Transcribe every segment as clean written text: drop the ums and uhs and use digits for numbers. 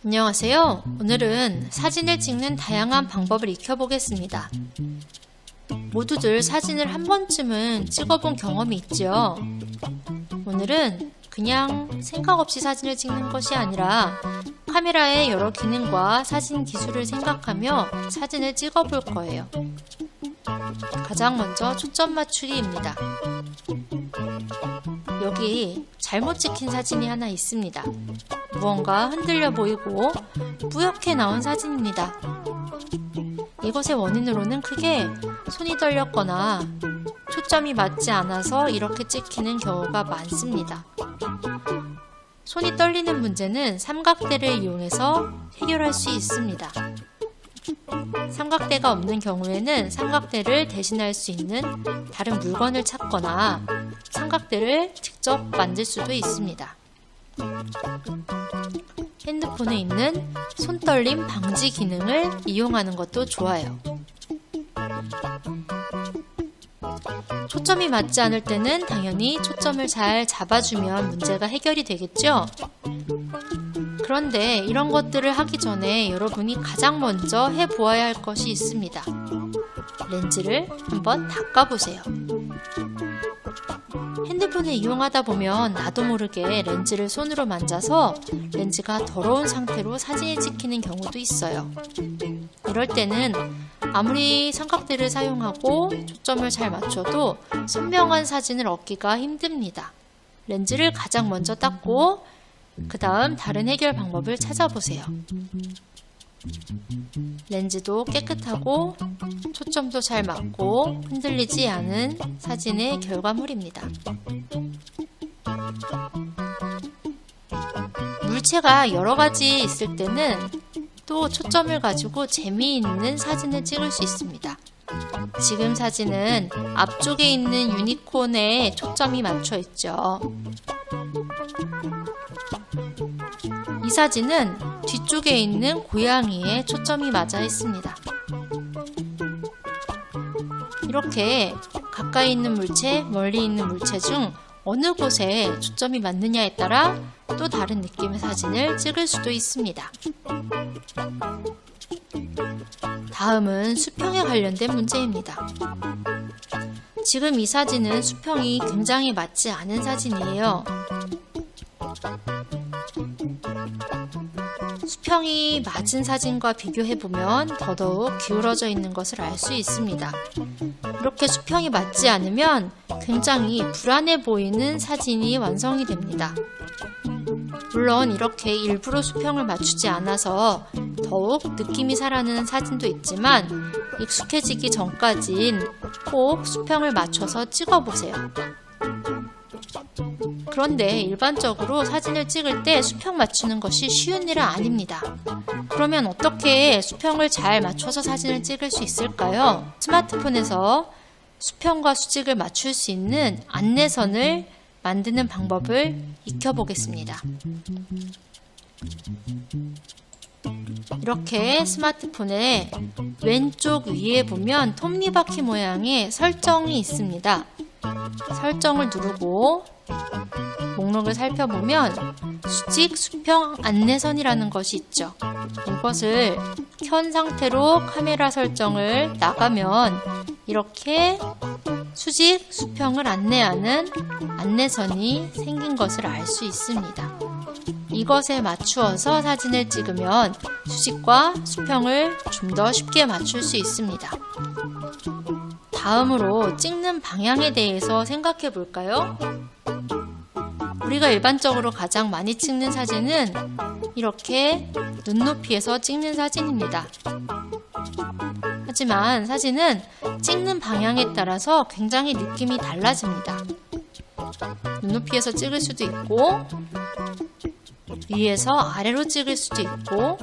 안녕하세요. 오늘은 사진을 찍는 다양한 방법을 익혀보겠습니다. 모두들 사진을 한 번쯤은 찍어본 경험이 있죠. 오늘은 그냥 생각 없이 사진을 찍는 것이 아니라 카메라의 여러 기능과 사진 기술을 생각하며 사진을 찍어볼 거예요. 가장 먼저 초점 맞추기입니다. 여기 잘못 찍힌 사진이 하나 있습니다. 무언가 흔들려 보이고 뿌옇게 나온 사진입니다. 이것의 원인으로는 크게 손이 떨렸거나 초점이 맞지 않아서 이렇게 찍히는 경우가 많습니다. 손이 떨리는 문제는 삼각대를 이용해서 해결할 수 있습니다. 삼각대가 없는 경우에는 삼각대를 대신할 수 있는 다른 물건을 찾거나 삼각대를 직접 만들 수도 있습니다. 핸드폰에 있는 손떨림 방지 기능을 이용하는 것도 좋아요. 초점이 맞지 않을 때는 당연히 초점을 잘 잡아주면 문제가 해결이 되겠죠? 그런데 이런 것들을 하기 전에 여러분이 가장 먼저 해보아야 할 것이 있습니다. 렌즈를 한번 닦아보세요. 핸드폰을 이용하다 보면 나도 모르게 렌즈를 손으로 만져서 렌즈가 더러운 상태로 사진이 찍히는 경우도 있어요. 이럴 때는 아무리 삼각대를 사용하고 초점을 잘 맞춰도 선명한 사진을 얻기가 힘듭니다. 렌즈를 가장 먼저 닦고 그 다음 다른 해결 방법을 찾아보세요. 렌즈도 깨끗하고 초점도 잘 맞고 흔들리지 않은 사진의 결과물입니다. 물체가 여러 가지 있을 때는 또 초점을 가지고 재미있는 사진을 찍을 수 있습니다. 지금 사진은 앞쪽에 있는 유니콘에 초점이 맞춰 있죠. 이 사진은 뒤쪽에 있는 고양이에 초점이 맞아 있습니다. 이렇게 가까이 있는 물체, 멀리 있는 물체 중 어느 곳에 초점이 맞느냐에 따라 또 다른 느낌의 사진을 찍을 수도 있습니다. 다음은 수평에 관련된 문제입니다. 지금 이 사진은 수평이 굉장히 맞지 않은 사진이에요. 수평이 맞은 사진과 비교해보면 더더욱 기울어져 있는 것을 알 수 있습니다. 이렇게 수평이 맞지 않으면 굉장히 불안해 보이는 사진이 완성이 됩니다. 물론 이렇게 일부러 수평을 맞추지 않아서 더욱 느낌이 살아나는 사진도 있지만 익숙해지기 전까진 꼭 수평을 맞춰서 찍어보세요. 그런데 일반적으로 사진을 찍을 때 수평 맞추는 것이 쉬운 일은 아닙니다. 그러면 어떻게 수평을 잘 맞춰서 사진을 찍을 수 있을까요? 스마트폰에서 수평과 수직을 맞출 수 있는 안내선을 만드는 방법을 익혀보겠습니다. 이렇게 스마트폰의 왼쪽 위에 보면 톱니바퀴 모양의 설정이 있습니다. 설정을 누르고 목록을 살펴보면 수직 수평 안내선이라는 것이 있죠. 이것을 켠 상태로 카메라 설정을 나가면 이렇게 수직 수평을 안내하는 안내선이 생긴 것을 알 수 있습니다. 이것에 맞추어서 사진을 찍으면 수직과 수평을 좀 더 쉽게 맞출 수 있습니다. 다음으로 찍는 방향에 대해서 생각해 볼까요? 우리가 일반적으로 가장 많이 찍는 사진은 이렇게 눈높이에서 찍는 사진입니다. 하지만 사진은 찍는 방향에 따라서 굉장히 느낌이 달라집니다. 눈높이에서 찍을 수도 있고 위에서 아래로 찍을 수도 있고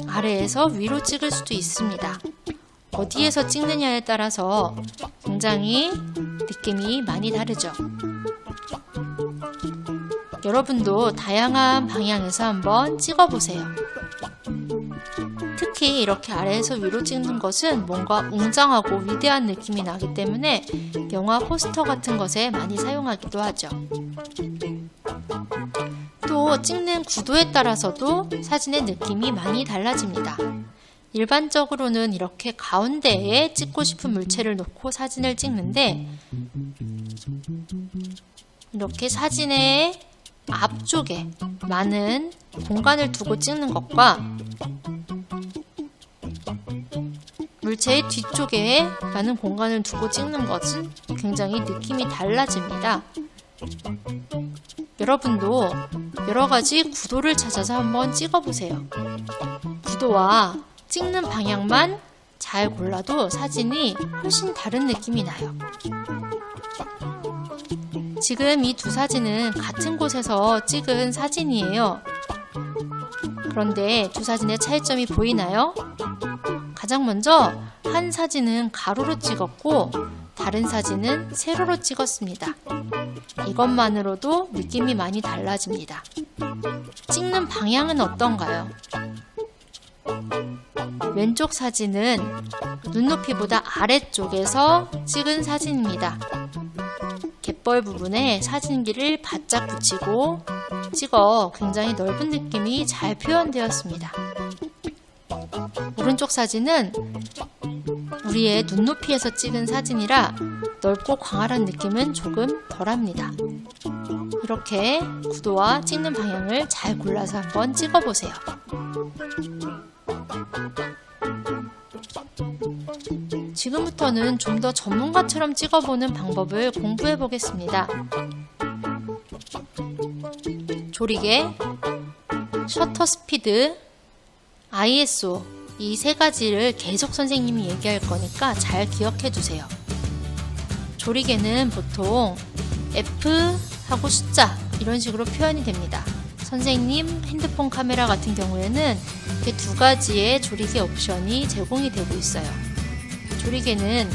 아래에서 위로 찍을 수도 있습니다. 어디에서 찍느냐에 따라서 굉장히 느낌이 많이 다르죠. 여러분도 다양한 방향에서 한번 찍어보세요. 특히 이렇게 아래에서 위로 찍는 것은 뭔가 웅장하고 위대한 느낌이 나기 때문에 영화 포스터 같은 것에 많이 사용하기도 하죠. 그리고 찍는 구도에 따라서도 사진의 느낌이 많이 달라집니다. 일반적으로는 이렇게 가운데에 찍고 싶은 물체를 놓고 사진을 찍는데, 이렇게 사진의 앞쪽에 많은 공간을 두고 찍는 것과 물체의 뒤쪽에 많은 공간을 두고 찍는 것은 굉장히 느낌이 달라집니다. 여러분도 여러가지 구도를 찾아서 한번 찍어보세요. 구도와 찍는 방향만 잘 골라도 사진이 훨씬 다른 느낌이 나요. 지금 이 두 사진은 같은 곳에서 찍은 사진이에요. 그런데 두 사진의 차이점이 보이나요? 가장 먼저 한 사진은 가로로 찍었고 다른 사진은 세로로 찍었습니다. 이것만으로도 느낌이 많이 달라집니다. 찍는 방향은 어떤가요? 왼쪽 사진은 눈높이보다 아래쪽에서 찍은 사진입니다. 갯벌 부분에 사진기를 바짝 붙이고 찍어 굉장히 넓은 느낌이 잘 표현되었습니다. 오른쪽 사진은 우리의 눈높이에서 찍은 사진이라 넓고 광활한 느낌은 조금 덜합니다. 이렇게 구도와 찍는 방향을 잘 골라서 한번 찍어보세요. 지금부터는 좀 더 전문가처럼 찍어보는 방법을 공부해 보겠습니다. 조리개, 셔터 스피드, ISO 이 세 가지를 계속 선생님이 얘기할 거니까 잘 기억해 두세요. 조리개는 보통 F하고 숫자 이런 식으로 표현이 됩니다. 선생님 핸드폰 카메라 같은 경우에는 이렇게 두 가지의 조리개 옵션이 제공이 되고 있어요. 조리개는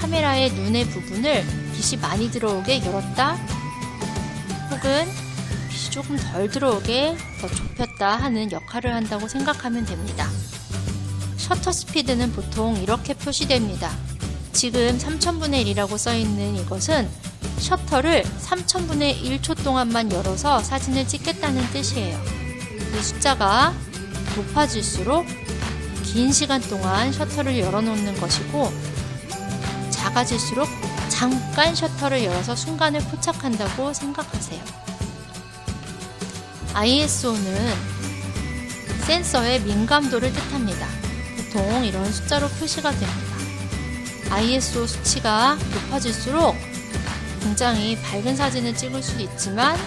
카메라의 눈의 부분을 빛이 많이 들어오게 열었다 혹은 빛이 조금 덜 들어오게 더 좁혔다 하는 역할을 한다고 생각하면 됩니다. 셔터 스피드는 보통 이렇게 표시됩니다. 지금 3000분의 1이라고 써있는 이것은 셔터를 3000분의 1초 동안만 열어서 사진을 찍겠다는 뜻이에요. 이 숫자가 높아질수록 긴 시간 동안 셔터를 열어놓는 것이고 작아질수록 잠깐 셔터를 열어서 순간을 포착한다고 생각하세요. ISO는 센서의 민감도를 뜻합니다. 보통 이런 숫자로 표시가 됩니다. ISO 수치가 높아질수록 굉장히 밝은 사진을 찍을 수 있지만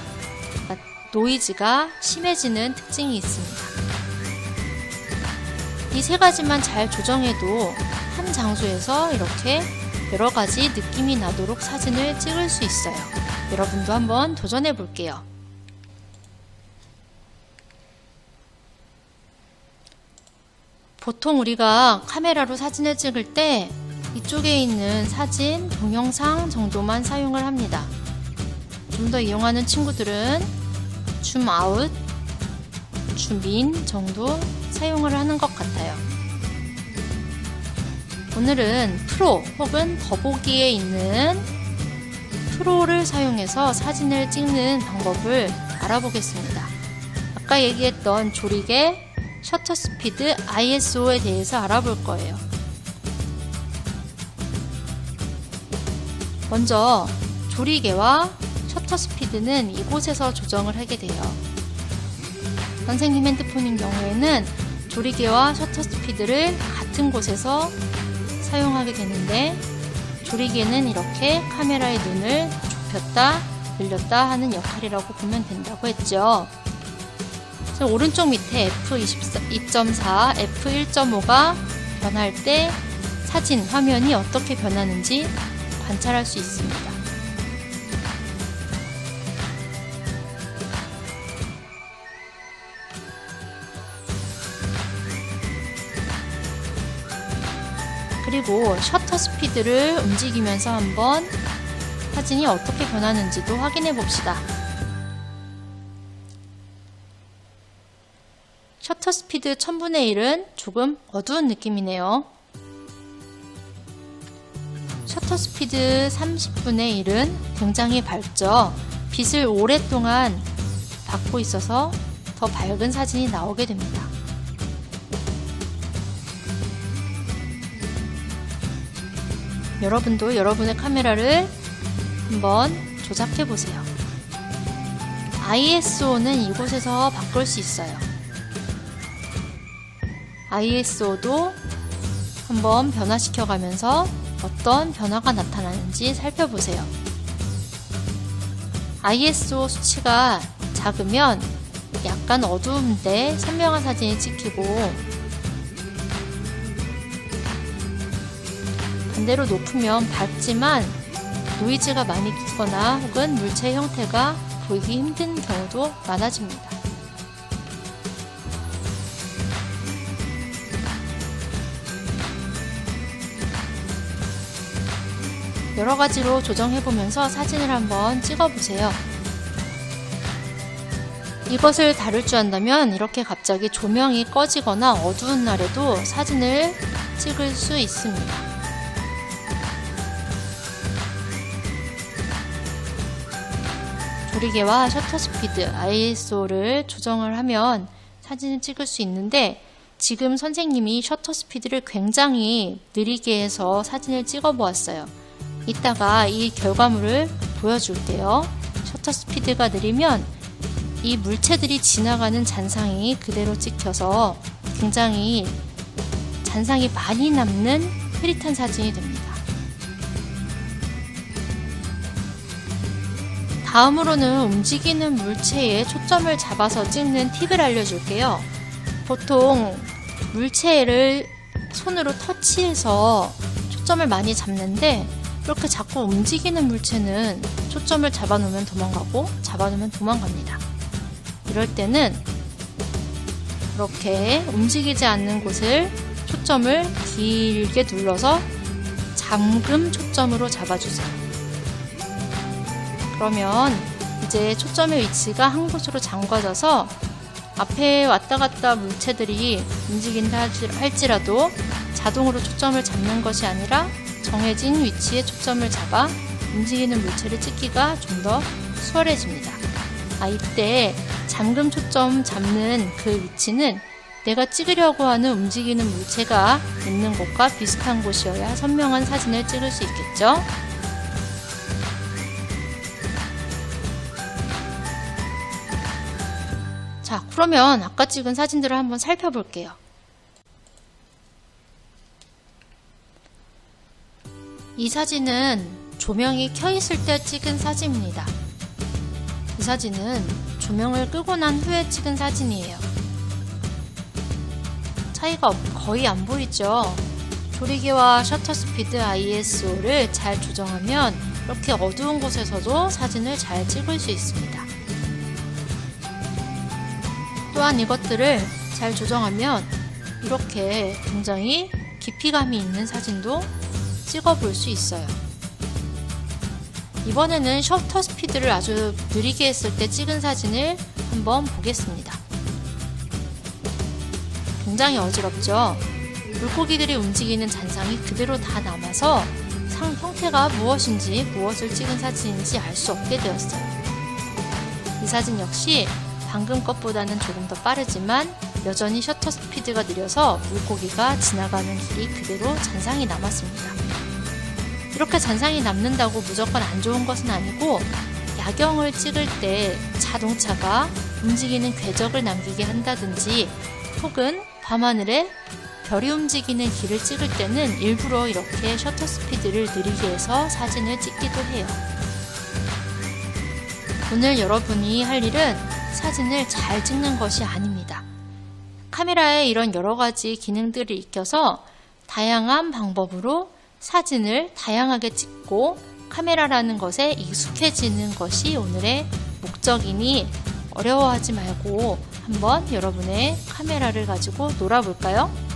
노이즈가 심해지는 특징이 있습니다. 이 세 가지만 잘 조정해도 한 장소에서 이렇게 여러 가지 느낌이 나도록 사진을 찍을 수 있어요. 여러분도 한번 도전해 볼게요. 보통 우리가 카메라로 사진을 찍을 때 이쪽에 있는 사진, 동영상 정도만 사용을 합니다. 좀 더 이용하는 친구들은 줌 아웃, 줌 인 정도 사용을 하는 것 같아요. 오늘은 프로 혹은 더보기에 있는 프로를 사용해서 사진을 찍는 방법을 알아보겠습니다. 아까 얘기했던 조리개, 셔터 스피드, ISO에 대해서 알아볼 거예요. 먼저 조리개와 셔터 스피드는 이곳에서 조정을 하게 돼요. 선생님 핸드폰인 경우에는 조리개와 셔터 스피드를 같은 곳에서 사용하게 되는데, 조리개는 이렇게 카메라의 눈을 좁혔다 늘렸다 하는 역할이라고 보면 된다고 했죠. 오른쪽 밑에 F2.4, F1.5가 변할 때 사진, 화면이 어떻게 변하는지 관찰할 수 있습니다. 그리고 셔터 스피드를 움직이면서 한번 사진이 어떻게 변하는지도 확인해 봅시다. 셔터 스피드 1000분의 1은 조금 어두운 느낌이네요. 셔터 스피드 30분의 1은 굉장히 밝죠. 빛을 오랫동안 받고 있어서 더 밝은 사진이 나오게 됩니다. 여러분도 여러분의 카메라를 한번 조작해 보세요. ISO는 이곳에서 바꿀 수 있어요. ISO도 한번 변화시켜 가면서 어떤 변화가 나타나는지 살펴보세요. ISO 수치가 작으면 약간 어두운데 선명한 사진이 찍히고, 반대로 높으면 밝지만 노이즈가 많이 끼거나 혹은 물체 형태가 보이기 힘든 경우도 많아집니다. 여러 가지로 조정해보면서 사진을 한번 찍어보세요. 이것을 다룰 줄 안다면 이렇게 갑자기 조명이 꺼지거나 어두운 날에도 사진을 찍을 수 있습니다. 조리개와 셔터 스피드, ISO를 조정을 하면 사진을 찍을 수 있는데, 지금 선생님이 셔터 스피드를 굉장히 느리게 해서 사진을 찍어 보았어요. 이따가 이 결과물을 보여줄게요. 셔터 스피드가 느리면 이 물체들이 지나가는 잔상이 그대로 찍혀서 굉장히 잔상이 많이 남는 흐릿한 사진이 됩니다. 다음으로는 움직이는 물체에 초점을 잡아서 찍는 팁을 알려줄게요. 보통 물체를 손으로 터치해서 초점을 많이 잡는데, 이렇게 자꾸 움직이는 물체는 초점을 잡아놓으면 도망가고 잡아놓으면 도망갑니다. 이럴 때는 이렇게 움직이지 않는 곳을 초점을 길게 눌러서 잠금 초점으로 잡아주세요. 그러면 이제 초점의 위치가 한 곳으로 잠궈져서 앞에 왔다 갔다 물체들이 움직인다 할지라도 자동으로 초점을 잡는 것이 아니라 정해진 위치에 초점을 잡아 움직이는 물체를 찍기가 좀 더 수월해집니다. 이때 잠금 초점 잡는 그 위치는 내가 찍으려고 하는 움직이는 물체가 있는 곳과 비슷한 곳이어야 선명한 사진을 찍을 수 있겠죠? 자, 그러면 아까 찍은 사진들을 한번 살펴볼게요. 이 사진은 조명이 켜 있을 때 찍은 사진입니다. 이 사진은 조명을 끄고 난 후에 찍은 사진이에요. 차이가 거의 안 보이죠? 조리개와 셔터 스피드, ISO를 잘 조정하면 이렇게 어두운 곳에서도 사진을 잘 찍을 수 있습니다. 또한 이것들을 잘 조정하면 이렇게 굉장히 깊이감이 있는 사진도 찍어볼 수 있어요. 이번에는 셔터 스피드를 아주 느리게 했을 때 찍은 사진을 한번 보겠습니다. 굉장히 어지럽죠? 물고기들이 움직이는 잔상이 그대로 다 남아서 형태가 무엇인지 무엇을 찍은 사진인지 알 수 없게 되었어요. 이 사진 역시 방금 것보다는 조금 더 빠르지만 여전히 셔터 스피드가 느려서 물고기가 지나가는 길이 그대로 잔상이 남았습니다. 이렇게 잔상이 남는다고 무조건 안 좋은 것은 아니고, 야경을 찍을 때 자동차가 움직이는 궤적을 남기게 한다든지 혹은 밤하늘에 별이 움직이는 길을 찍을 때는 일부러 이렇게 셔터 스피드를 느리게 해서 사진을 찍기도 해요. 오늘 여러분이 할 일은 사진을 잘 찍는 것이 아닙니다. 카메라에 이런 여러 가지 기능들을 익혀서 다양한 방법으로 사진을 다양하게 찍고 카메라라는 것에 익숙해지는 것이 오늘의 목적이니 어려워하지 말고 한번 여러분의 카메라를 가지고 놀아볼까요?